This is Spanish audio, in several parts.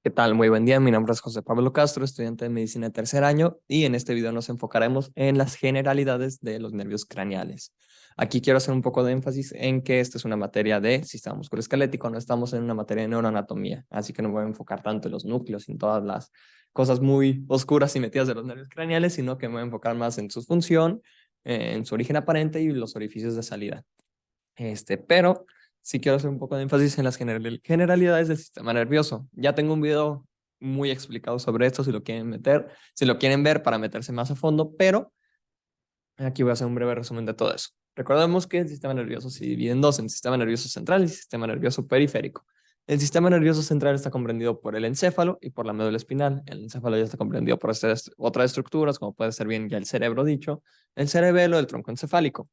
¿Qué tal? Muy buen día. Mi nombre es José Pablo Castro, estudiante de medicina de tercer año, y en este video nos enfocaremos en las generalidades de los nervios craneales. Aquí quiero hacer un poco de énfasis en que esta es una materia de sistema musculoesquelético, no estamos en una materia de neuroanatomía, así que no voy a enfocar tanto en los núcleos y en todas las cosas muy oscuras y metidas de los nervios craneales, sino que me voy a enfocar más en su función, en su origen aparente y los orificios de salida. Pero sí quiero hacer un poco de énfasis en las generalidades del sistema nervioso. Ya tengo un video muy explicado sobre esto si lo quieren meter, si lo quieren ver para meterse más a fondo, pero aquí voy a hacer un breve resumen de todo eso. Recordemos que el sistema nervioso se divide en dos, en sistema nervioso central y sistema nervioso periférico. El sistema nervioso central está comprendido por el encéfalo y por la médula espinal. El encéfalo ya está comprendido por otras estructuras, como puede ser bien ya el cerebro dicho, el cerebelo, el tronco encefálico.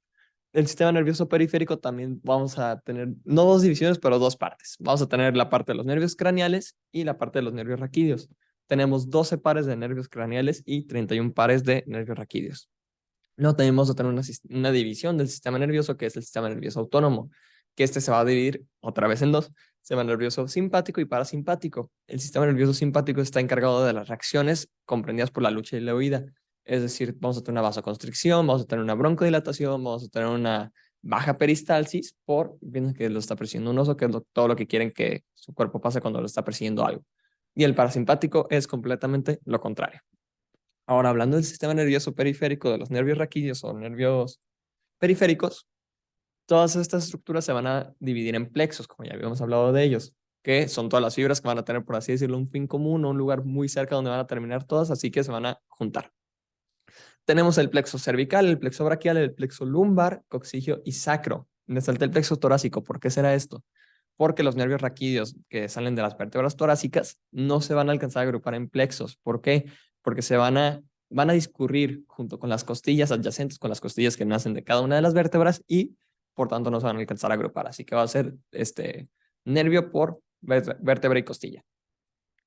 El sistema nervioso periférico también vamos a tener, no dos divisiones, pero dos partes. Vamos a tener la parte de los nervios craneales y la parte de los nervios raquídeos. Tenemos 12 pares de nervios craneales y 31 pares de nervios raquídeos. Luego tenemos a tener una división del sistema nervioso, que es el sistema nervioso autónomo, que este se va a dividir otra vez en dos: sistema nervioso simpático y parasimpático. El sistema nervioso simpático está encargado de las reacciones comprendidas por la lucha y la huida. Es decir, vamos a tener una vasoconstricción, vamos a tener una broncodilatación, vamos a tener una baja peristalsis por, piensen que lo está persiguiendo un oso, que es todo lo que quieren que su cuerpo pase cuando lo está persiguiendo algo. Y el parasimpático es completamente lo contrario. Ahora, hablando del sistema nervioso periférico, de los nervios raquídeos o nervios periféricos, todas estas estructuras se van a dividir en plexos, como ya habíamos hablado de ellos, que son todas las fibras que van a tener, por así decirlo, un fin común o un lugar muy cerca donde van a terminar todas, así que se van a juntar. Tenemos el plexo cervical, el plexo braquial, el plexo lumbar, coxigio y sacro. Me salté el plexo torácico. ¿Por qué será esto? Porque los nervios raquídeos que salen de las vértebras torácicas no se van a alcanzar a agrupar en plexos. ¿Por qué? Porque van a discurrir junto con las costillas adyacentes, con las costillas que nacen de cada una de las vértebras, y por tanto no se van a alcanzar a agrupar. Así que va a ser nervio por vértebra y costilla.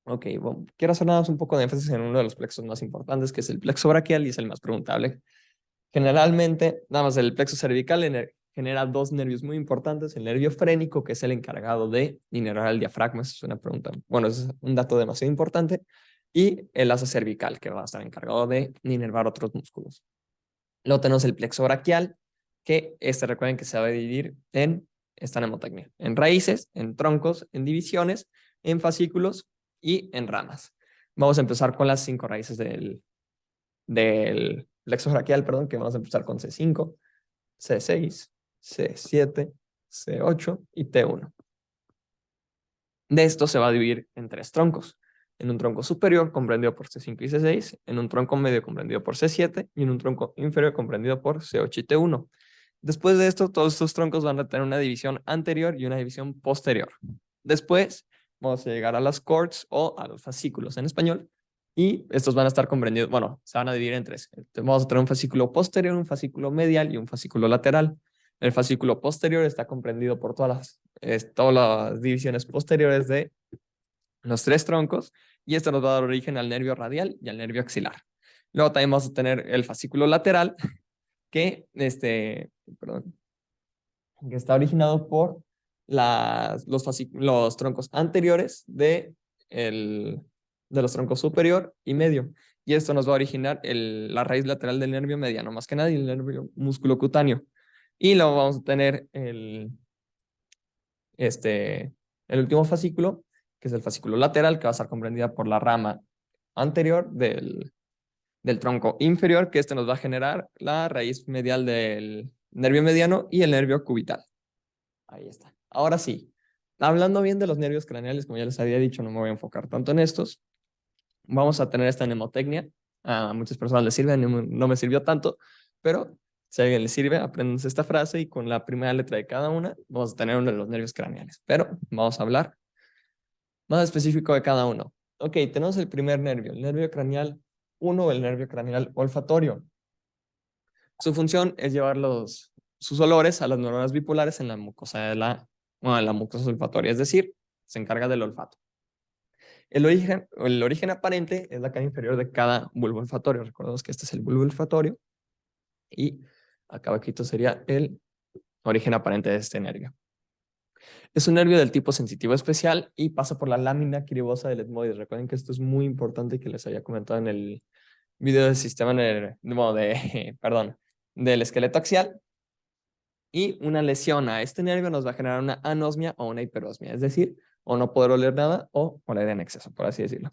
Ok, bueno, quiero hacer nada más un poco de énfasis en uno de los plexos más importantes, que es el plexo braquial, y es el más preguntable. Generalmente, nada más el plexo cervical genera dos nervios muy importantes: el nervio frénico, que es el encargado de inervar el diafragma. Esa es una pregunta, bueno, es un dato demasiado importante, y el asa cervical, que va a estar encargado de inervar otros músculos. Luego tenemos el plexo braquial, que recuerden que se va a dividir en esta mnemotecnia: en raíces, en troncos, en divisiones, en fascículos y en ramas. Vamos a empezar con las 5 raíces del plexo braquial, perdón, que vamos a empezar con C5, C6, C7, C8 y T1. De esto se va a dividir en 3 troncos: en un tronco superior comprendido por C5 y C6, en un tronco medio comprendido por C7 y en un tronco inferior comprendido por C8 y T1. Después de esto, todos estos troncos van a tener una división anterior y una división posterior. Después vamos a llegar a las cords o a los fascículos en español, y estos van a estar comprendidos, bueno, se van a dividir en 3. Entonces, vamos a tener un fascículo posterior, un fascículo medial y un fascículo lateral. El fascículo posterior está comprendido por todas las divisiones posteriores de los 3 troncos, y esto nos va a dar origen al nervio radial y al nervio axilar. Luego también vamos a tener el fascículo lateral, que, perdón, que está originado por los troncos anteriores de los troncos superior y medio. Y esto nos va a originar la raíz lateral del nervio mediano, más que nada, y el nervio musculocutáneo. Y luego vamos a tener el último fascículo, que es el fascículo lateral, que va a estar comprendida por la rama anterior del tronco inferior, que nos va a generar la raíz medial del nervio mediano y el nervio cubital. Ahí está. Ahora sí, hablando bien de los nervios craneales, como ya les había dicho, no me voy a enfocar tanto en estos. Vamos a tener esta mnemotecnia. A muchas personas les sirve, no me sirvió tanto, pero si a alguien le sirve, apréndanse esta frase y con la primera letra de cada una vamos a tener uno de los nervios craneales. Pero vamos a hablar más específico de cada uno. Ok, tenemos el primer nervio, el nervio craneal 1 o el nervio craneal olfatorio. Su función es llevar sus olores a las neuronas bipolares en la mucosa en la mucosa olfatoria, es decir, se encarga del olfato. El origen aparente es la cara inferior de cada bulbo olfatorio. Recordemos que este es el bulbo olfatorio, y acá abajito sería el origen aparente de este nervio. Es un nervio del tipo sensitivo especial y pasa por la lámina cribosa del etmoides. Recuerden que esto es muy importante que les había comentado en el video del sistema perdón, del esqueleto axial. Y una lesión a este nervio nos va a generar una anosmia o una hiperosmia, es decir, o no poder oler nada o oler en exceso, por así decirlo.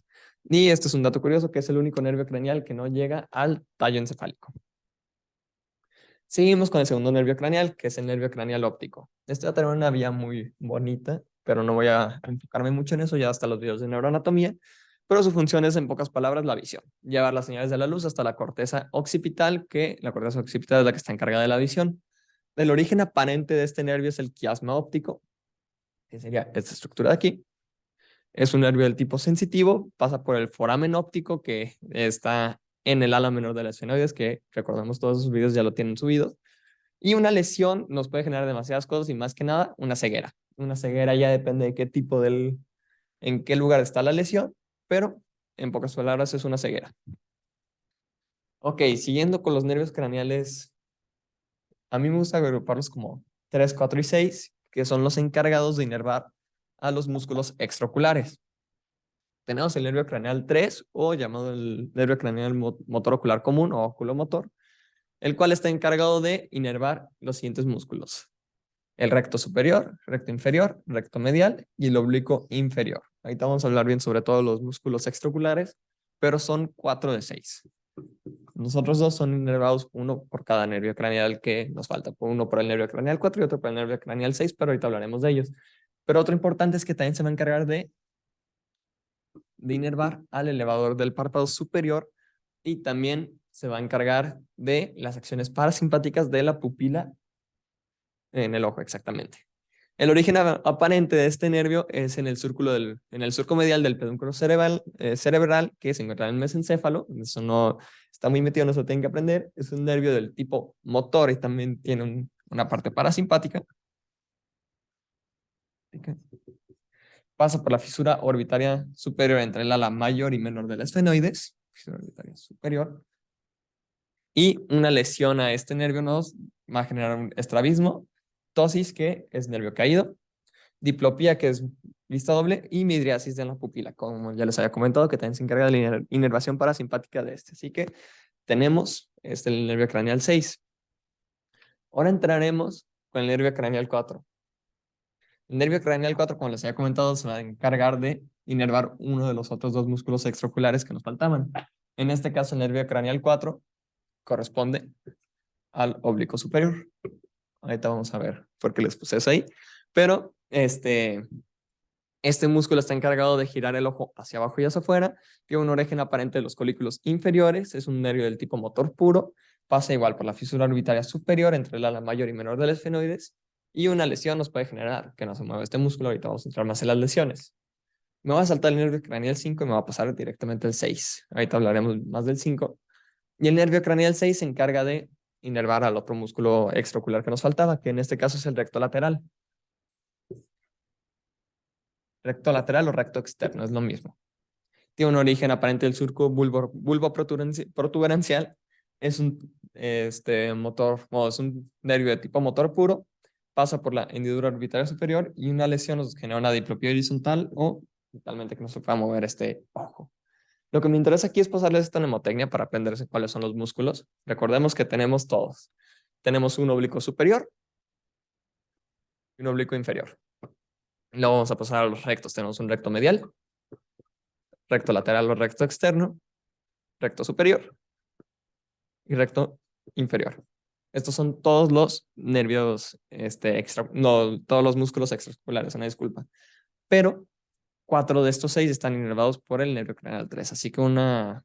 Y este es un dato curioso, que es el único nervio craneal que no llega al tallo encefálico. Seguimos con el segundo nervio craneal, que es el nervio craneal óptico. Este va a tener una vía muy bonita, pero no voy a enfocarme mucho en eso, ya hasta los videos de neuroanatomía, pero su función es, en pocas palabras, la visión. Llevar las señales de la luz hasta la corteza occipital, que la corteza occipital es la que está encargada de la visión. El origen aparente de este nervio es el quiasma óptico, que sería esta estructura de aquí. Es un nervio del tipo sensitivo, pasa por el foramen óptico que está en el ala menor de la esfenoides, que recordamos todos esos videos ya lo tienen subidos. Y una lesión nos puede generar demasiadas cosas y más que nada una ceguera. Una ceguera ya depende de qué tipo en qué lugar está la lesión, pero en pocas palabras es una ceguera. Ok, siguiendo con los nervios craneales, a mí me gusta agruparlos como 3, 4 y 6, que son los encargados de inervar a los músculos extraoculares. Tenemos el nervio craneal 3, o llamado el nervio craneal motor ocular común o oculomotor, el cual está encargado de inervar los siguientes músculos: el recto superior, recto inferior, recto medial y el oblicuo inferior. Ahorita vamos a hablar bien sobre todos los músculos extraoculares, pero son 4 de 6. Los otros dos son inervados, uno por cada nervio craneal que nos falta, uno por el nervio craneal 4 y otro por el nervio craneal 6, pero ahorita hablaremos de ellos. Pero otro importante es que también se va a encargar de inervar al elevador del párpado superior, y también se va a encargar de las acciones parasimpáticas de la pupila en el ojo, exactamente. El origen aparente de este nervio es en en el surco medial del pedúnculo cerebral, que se encuentra en el mesencéfalo. Eso no está muy metido, no se lo tienen que aprender. Es un nervio del tipo motor y también tiene una parte parasimpática. Pasa por la fisura orbitaria superior entre el ala mayor y menor del esfenoides, fisura orbitaria superior, y una lesión a este nervio nos va a generar un estrabismo, ptosis, que es nervio caído, diplopía, que es vista doble, y midriasis de la pupila, como ya les había comentado, que también se encarga de la inervación parasimpática de este. Así que tenemos el nervio craneal 6. Ahora entraremos con el nervio craneal 4. El nervio craneal 4, como les había comentado, se va a encargar de inervar uno de los otros dos músculos extraoculares que nos faltaban. En este caso, el nervio craneal 4 corresponde al oblicuo superior. Ahorita vamos a ver por qué les puse eso ahí. Pero este músculo está encargado de girar el ojo hacia abajo y hacia afuera. Tiene un origen aparente de los colículos inferiores. Es un nervio del tipo motor puro. Pasa igual por la fisura orbitaria superior entre el ala mayor y menor del esfenoides. Y una lesión nos puede generar que no se mueva este músculo. Ahorita vamos a entrar más en las lesiones. Me voy a saltar el nervio craneal 5 y me va a pasar directamente al 6. Ahorita hablaremos más del 5. Y el nervio craneal 6 se encarga de inervar al otro músculo extraocular que nos faltaba, que en este caso es el recto lateral. Recto lateral o recto externo, es lo mismo. Tiene un origen aparente del surco bulbo protuberancial. Es un es un nervio de tipo motor puro. Pasa por la hendidura orbitaria superior y una lesión nos genera una diplopía horizontal o totalmente que no se pueda mover este ojo. Lo que me interesa aquí es pasarles esta mnemotecnia para aprenderse cuáles son los músculos. Recordemos que tenemos todos. Tenemos un oblicuo superior y un oblicuo inferior. Luego vamos a pasar a los rectos. Tenemos un recto medial, recto lateral o recto externo, recto superior y recto inferior. Estos son todos los nervios no, todos los músculos extraoculares, una disculpa. Pero 4 de estos 6 están inervados por el nervio craneal 3. Así que una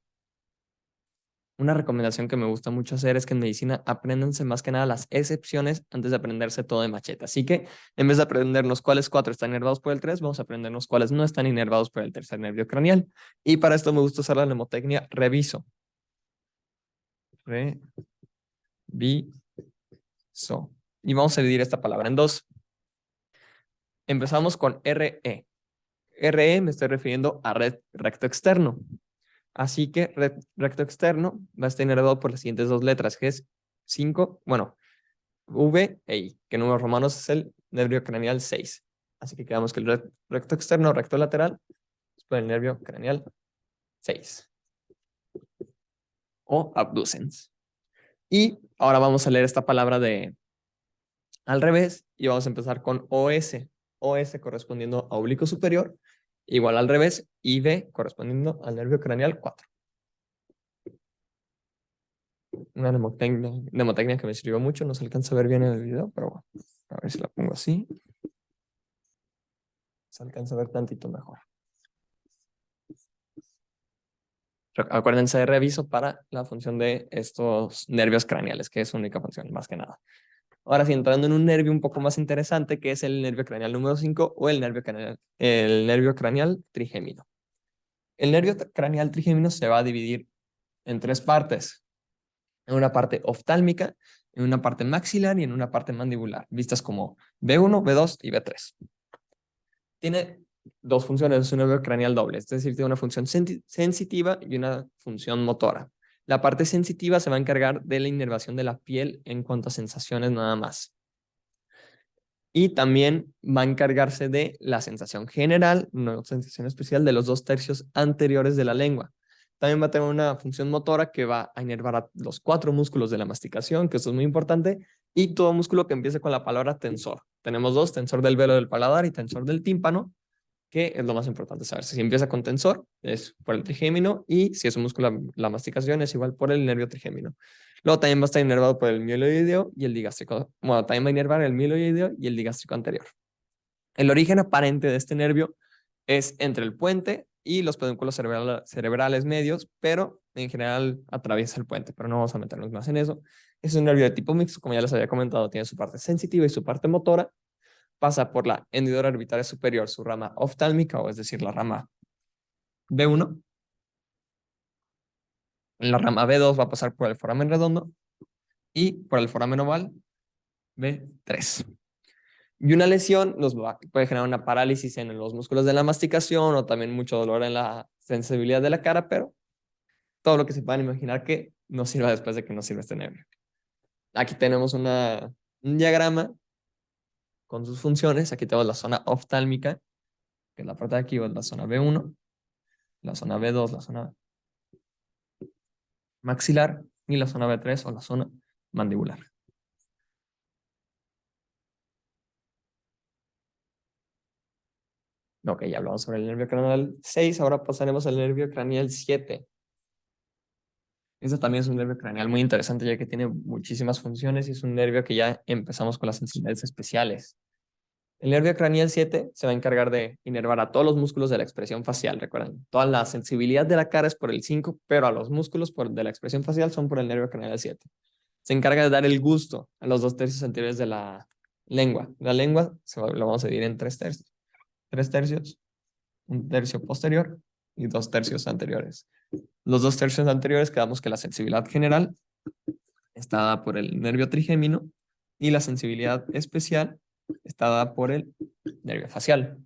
recomendación que me gusta mucho hacer es que en medicina apréndanse más que nada las excepciones antes de aprenderse todo de machete. Así que en vez de aprendernos cuáles 4 están inervados por el 3, vamos a aprendernos cuáles no están inervados por el tercer nervio craneal. Y para esto me gusta usar la mnemotecnia reviso. Reviso. Y vamos a dividir esta palabra en dos. Empezamos con RE. RE me estoy refiriendo a recto externo. Así que recto externo va a estar inervado por las siguientes dos letras, que es 5, bueno, V e I, que en números romanos es el nervio craneal 6. Así que quedamos que el recto externo, recto lateral, es por el nervio craneal 6 o abducens. Y ahora vamos a leer esta palabra de al revés y vamos a empezar con OS. OS correspondiendo a oblicuo superior, igual al revés, y B correspondiendo al nervio craneal 4. Una mnemotecnia que me sirvió mucho, no se alcanza a ver bien en el video, pero bueno, a ver si la pongo así. Se alcanza a ver tantito mejor. Acuérdense de reviso para la función de estos nervios craneales, que es su única función, más que nada. Ahora sí, entrando en un nervio un poco más interesante, que es el nervio craneal número 5 o el nervio craneal trigémino. El nervio craneal trigémino se va a dividir en tres partes. En una parte oftálmica, en una parte maxilar y en una parte mandibular, vistas como B1, B2 y B3. Tiene dos funciones, es un nervio craneal doble, es decir, tiene una función sensitiva y una función motora. La parte sensitiva se va a encargar de la inervación de la piel en cuanto a sensaciones nada más. Y también va a encargarse de la sensación general, no sensación especial, de los 2/3 anteriores de la lengua. También va a tener una función motora que va a inervar a los 4 músculos de la masticación, que eso es muy importante, y todo músculo que empiece con la palabra tensor. Tenemos dos, tensor del velo del paladar y tensor del tímpano, que es lo más importante saber. Si empieza con tensor, es por el trigémino, y si es un músculo la masticación, es igual por el nervio trigémino. Luego también va a estar inervado por el mieloideo y el digástrico. Bueno, también va a inervar el mieloideo y el digástrico anterior. El origen aparente de este nervio es entre el puente y los pedúnculos cerebrales medios, pero en general atraviesa el puente, pero no vamos a meternos más en eso. Es un nervio de tipo mixto, como ya les había comentado, tiene su parte sensitiva y su parte motora. Pasa por la hendidura orbitaria superior, su rama oftálmica, o es decir, la rama B1. La rama B2 va a pasar por el foramen redondo y por el foramen oval B3. Y una lesión puede generar una parálisis en los músculos de la masticación o también mucho dolor en la sensibilidad de la cara, pero todo lo que se puedan imaginar que nos sirva después de que nos sirva este nervio. Aquí tenemos un diagrama con sus funciones. Aquí tenemos la zona oftálmica, que es la parte de aquí, o la zona B1, la zona B2, la zona maxilar y la zona B3 o la zona mandibular. Ok, ya hablamos sobre el nervio craneal 6, ahora pasaremos al nervio craneal 7. Este también es un nervio craneal muy interesante ya que tiene muchísimas funciones y es un nervio que ya empezamos con las sensibilidades especiales. El nervio craneal 7 se va a encargar de inervar a todos los músculos de la expresión facial, recuerden. Toda la sensibilidad de la cara es por el 5, pero a los músculos de la expresión facial son por el nervio craneal 7. Se encarga de dar el gusto a los 2/3 anteriores de la lengua. La lengua lo vamos a dividir en 3/3. 3/3, un tercio posterior y 2/3 anteriores. Los 2/3 anteriores quedamos que la sensibilidad general está dada por el nervio trigémino y la sensibilidad especial está dada por el nervio facial.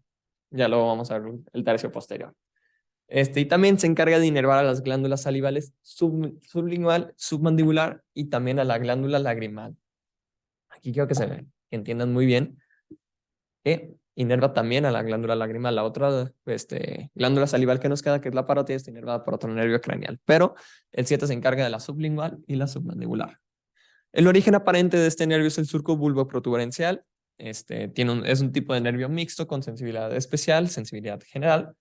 Ya luego vamos a ver el tercio posterior. Y también se encarga de inervar a las glándulas salivales sublingual, submandibular y también a la glándula lagrimal. Aquí quiero que entiendan muy bien que inerva también a la glándula lagrimal. La otra glándula salival que nos queda, que es la parótida, está inervada por otro nervio craneal. Pero el 7 se encarga de la sublingual y la submandibular. El origen aparente de este nervio es el surco bulboprotuberencial. Es un tipo de nervio mixto con sensibilidad especial, sensibilidad general.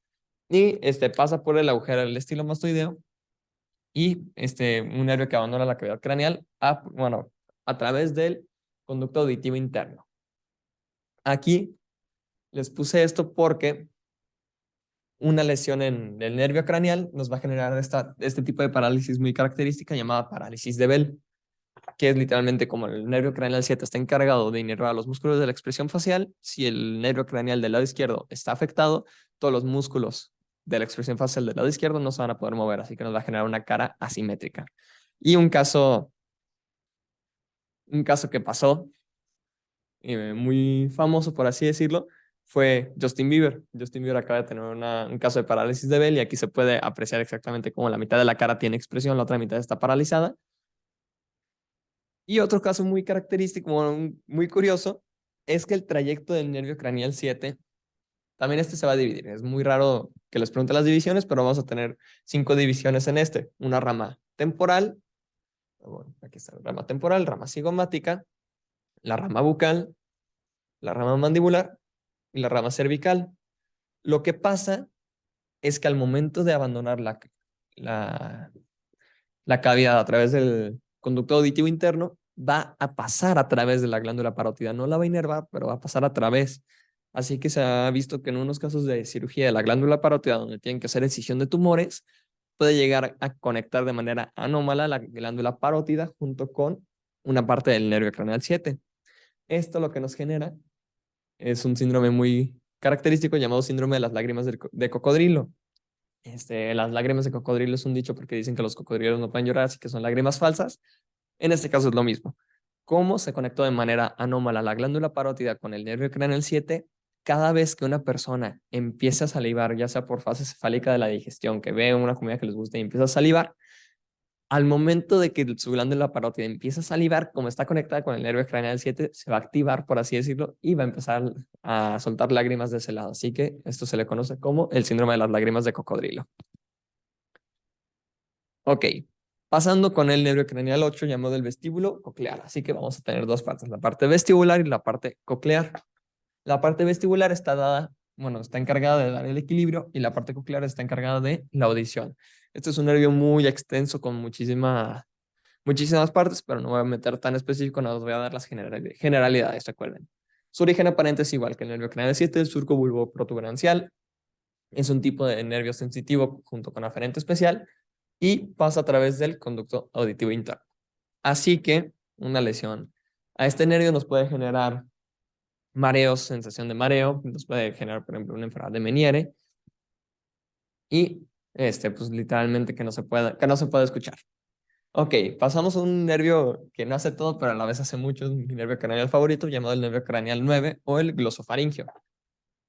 Y pasa por el agujero del estilomastoideo y un nervio que abandona la cavidad craneal a través del conducto auditivo interno. Aquí les puse esto porque una lesión en el nervio craneal nos va a generar este tipo de parálisis muy característica llamada parálisis de Bell, que es literalmente como el nervio craneal 7 está encargado de inervar los músculos de la expresión facial. Si el nervio craneal del lado izquierdo está afectado, todos los músculos de la expresión facial del lado izquierdo no se van a poder mover, así que nos va a generar una cara asimétrica. Y un caso que pasó, muy famoso por así decirlo, fue Justin Bieber. Justin Bieber acaba de tener un caso de parálisis de Bell y aquí se puede apreciar exactamente cómo la mitad de la cara tiene expresión, la otra mitad está paralizada. Y otro caso muy característico, muy curioso, es que el trayecto del nervio craneal 7 También este se va a dividir. Es muy raro que les pregunte las divisiones, pero vamos a tener 5 divisiones en este. Una rama temporal, bueno, aquí está la rama temporal, rama cigomática, la rama bucal, la rama mandibular y la rama cervical. Lo que pasa es que al momento de abandonar la, la cavidad a través del conducto auditivo interno, va a pasar a través de la glándula parótida. No la va a inervar, pero va a pasar a través. Así que se ha visto que en unos casos de cirugía de la glándula parótida, donde tienen que hacer excisión de tumores, puede llegar a conectar de manera anómala la glándula parótida junto con una parte del nervio craneal 7. Esto lo que nos genera es un síndrome muy característico llamado síndrome de las lágrimas de cocodrilo. Las lágrimas de cocodrilo es un dicho porque dicen que los cocodrilos no pueden llorar, así que son lágrimas falsas. En este caso es lo mismo. ¿Cómo se conectó de manera anómala la glándula parótida con el nervio craneal 7? Cada vez que una persona empieza a salivar, ya sea por fase cefálica de la digestión, que ve una comida que les gusta y empieza a salivar, al momento de que su glándula parótida empieza a salivar, como está conectada con el nervio craneal 7, se va a activar, por así decirlo, y va a empezar a soltar lágrimas de ese lado. Así que esto se le conoce como el síndrome de las lágrimas de cocodrilo. Ok, pasando con el nervio craneal 8 llamado el vestíbulo coclear. Así que vamos a tener dos partes, la parte vestibular y la parte coclear. La parte vestibular está dada, bueno, está encargada de dar el equilibrio y la parte coclear está encargada de la audición. Este es un nervio muy extenso con muchísimas partes, pero no voy a meter tan específico, no os voy a dar las generalidades, recuerden. Su origen aparente es igual que el nervio craneal 7, el surco bulboprotuberancial. Es un tipo de nervio sensitivo junto con aferente especial y pasa a través del conducto auditivo interno. Así que una lesión a este nervio nos puede generar mareos, sensación de mareo, nos puede generar, por ejemplo, una enfermedad de Meniere y pues literalmente que no se puede escuchar. Ok, pasamos a un nervio que no hace todo, pero a la vez hace mucho, es mi nervio craneal favorito, llamado el nervio craneal 9 o el glosofaringio.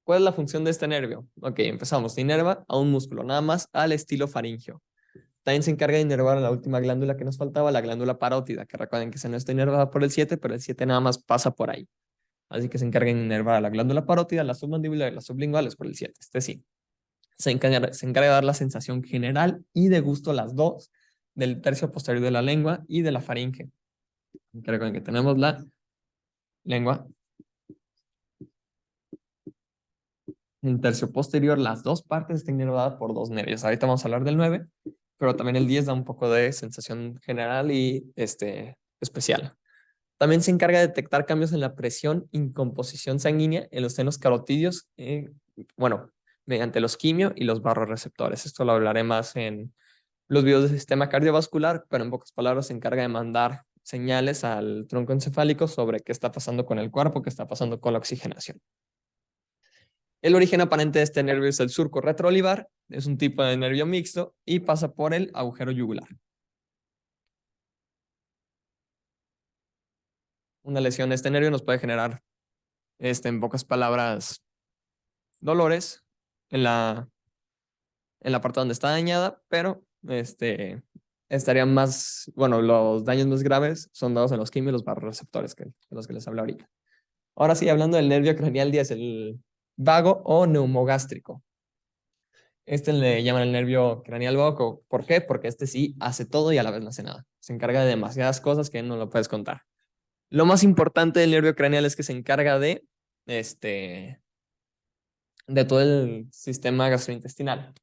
¿Cuál es la función de este nervio? Ok, empezamos. Inerva a un músculo, nada más al estilo faringio. También se encarga de inervar a la última glándula que nos faltaba, la glándula parótida, que recuerden que se no está inervada por el 7, pero el 7 nada más pasa por ahí. Así que se encarga de inervar a la glándula parótida, la submandibular y las sublinguales por el 7. Este sí. Se encarga de dar la sensación general y de gusto las dos del tercio posterior de la lengua y de la faringe. Recuerden que tenemos la lengua, el tercio posterior, las dos partes están inervadas por dos nervios. Ahorita vamos a hablar del 9, pero también el 10 da un poco de sensación general y especial. También se encarga de detectar cambios en la presión y composición sanguínea en los senos carotídeos, bueno, mediante los quimio y los barroreceptores. Esto lo hablaré más en los videos del sistema cardiovascular, pero en pocas palabras se encarga de mandar señales al tronco encefálico sobre qué está pasando con el cuerpo, qué está pasando con la oxigenación. El origen aparente de este nervio es el surco retroolivar, es un tipo de nervio mixto y pasa por el agujero yugular. Una lesión de este nervio nos puede generar, en pocas palabras, dolores en la parte donde está dañada, pero estarían más, bueno, los daños más graves son dados en los quimios y los barroreceptores, de los que les hablé ahorita. Ahora sí, hablando del nervio craneal 10, el vago o neumogástrico. Le llaman el nervio craneal vago. ¿Por qué? Porque este sí hace todo y a la vez no hace nada. Se encarga de demasiadas cosas que no lo puedes contar. Lo más importante del nervio craneal es que se encarga de todo el sistema gastrointestinal.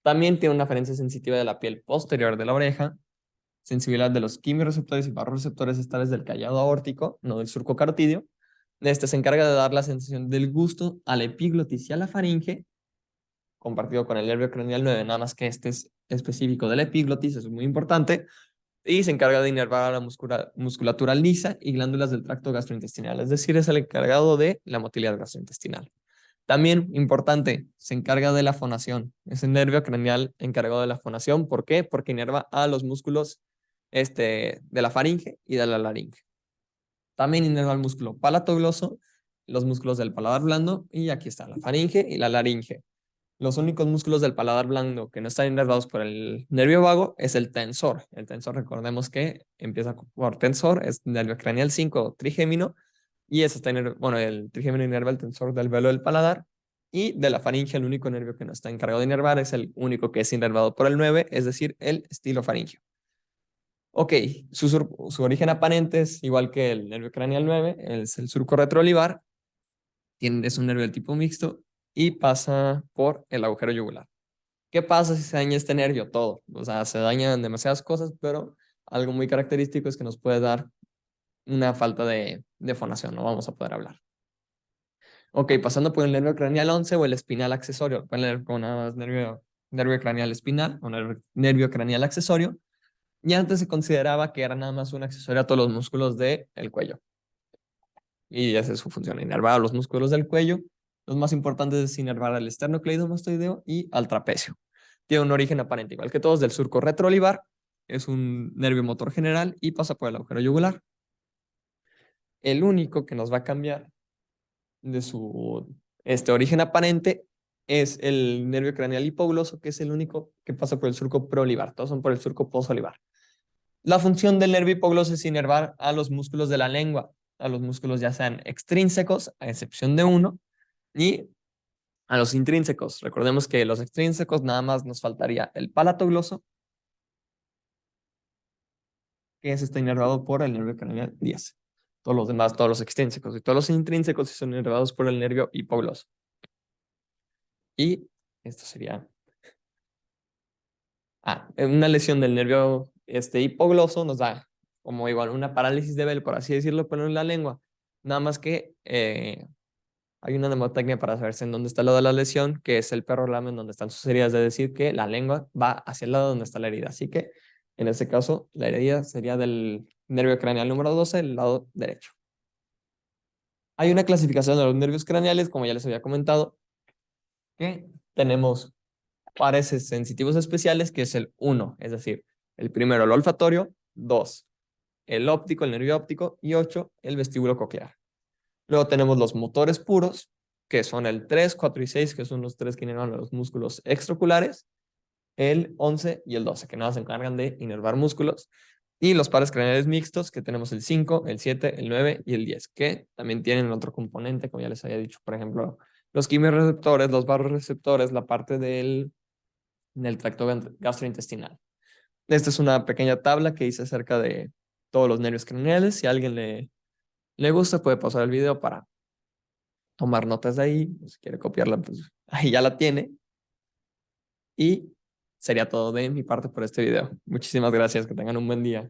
También tiene una aferencia sensitiva de la piel posterior de la oreja, sensibilidad de los quimiorreceptores y barroreceptores estales del callado aórtico, no del surco carotídeo. Se encarga de dar la sensación del gusto a la epiglotis y a la faringe, compartido con el nervio craneal 9, nada más que este es específico de la epiglotis, eso es muy importante, y se encarga de inervar a la musculatura lisa y glándulas del tracto gastrointestinal, es decir, es el encargado de la motilidad gastrointestinal. También, importante, se encarga de la fonación. Es el nervio craneal encargado de la fonación. ¿Por qué? Porque inerva a los músculos de la faringe y de la laringe. También inerva al músculo palatogloso, los músculos del paladar blando, y aquí está la faringe y la laringe. Los únicos músculos del paladar blando que no están inervados por el nervio vago es el tensor. El tensor, recordemos que empieza por tensor, es nervio craneal 5 trigémino, y ese está bueno, el trigémino inerva el tensor del velo del paladar, Y de la faringe, el único nervio que no está encargado de inervar es el único que es inervado por el 9, es decir, el estilofaringio. Ok, su origen aparente es igual que el nervio craneal 9, es el surco retroolivar, es un nervio del tipo mixto y pasa por el agujero yugular. ¿Qué pasa si se daña este nervio? Todo. O sea, se dañan demasiadas cosas, pero algo muy característico es que nos puede dar una falta de fonación, no vamos a poder hablar. Ok, pasando por el nervio craneal 11 o el espinal accesorio. Pueden leer con nada más nervio craneal espinal o nervio craneal accesorio. Y antes se consideraba que era nada más un accesorio a todos los músculos del cuello. Y esa es su función, inervar los músculos del cuello. Los más importantes es inervar al esternocleidomastoideo y al trapecio. Tiene un origen aparente, igual que todos, del surco retroolivar. Es un nervio motor general y pasa por el agujero yugular. El único que nos va a cambiar de su origen aparente es el nervio craneal hipogloso, que es el único que pasa por el surco proolivar. Todos son por el surco posolivar. La función del nervio hipogloso es inervar a los músculos de la lengua, a los músculos ya sean extrínsecos, a excepción de uno, y a los intrínsecos. Recordemos que los extrínsecos nada más nos faltaría el palatogloso, que está inervado por el nervio craneal 10. Todos los demás, todos los extrínsecos y todos los intrínsecos son inervados por el nervio hipogloso. Y esto sería una lesión del nervio hipogloso nos da como igual una parálisis de Bell, por así decirlo, pero en la lengua. Nada más que hay una mnemotecnia para saberse en dónde está el lado de la lesión, que es el perro lame en donde están sus heridas, de decir que la lengua va hacia el lado donde está la herida. Así que en este caso, la herida sería del nervio craneal número 12, el lado derecho. Hay una clasificación de los nervios craneales, como ya les había comentado, que tenemos pares sensitivos especiales, que es el 1, es decir, el primero el olfatorio, 2 el óptico, el nervio óptico, y 8 el vestíbulo coclear. Luego tenemos los motores puros, que son el 3, 4 y 6, que son los tres que inervan los músculos extraoculares, el 11 y el 12, que nada se encargan de inervar músculos, y los pares craneales mixtos, que tenemos el 5, el 7, el 9 y el 10, que también tienen otro componente, como ya les había dicho, por ejemplo, los quimiorreceptores, los barroreceptores, la parte del tracto gastrointestinal. Esta es una pequeña tabla que hice acerca de todos los nervios craneales. Si a alguien le gusta, puede pausar el video para tomar notas de ahí. Si quiere copiarla, pues ahí ya la tiene. Y sería todo de mi parte por este video. Muchísimas gracias. Que tengan un buen día.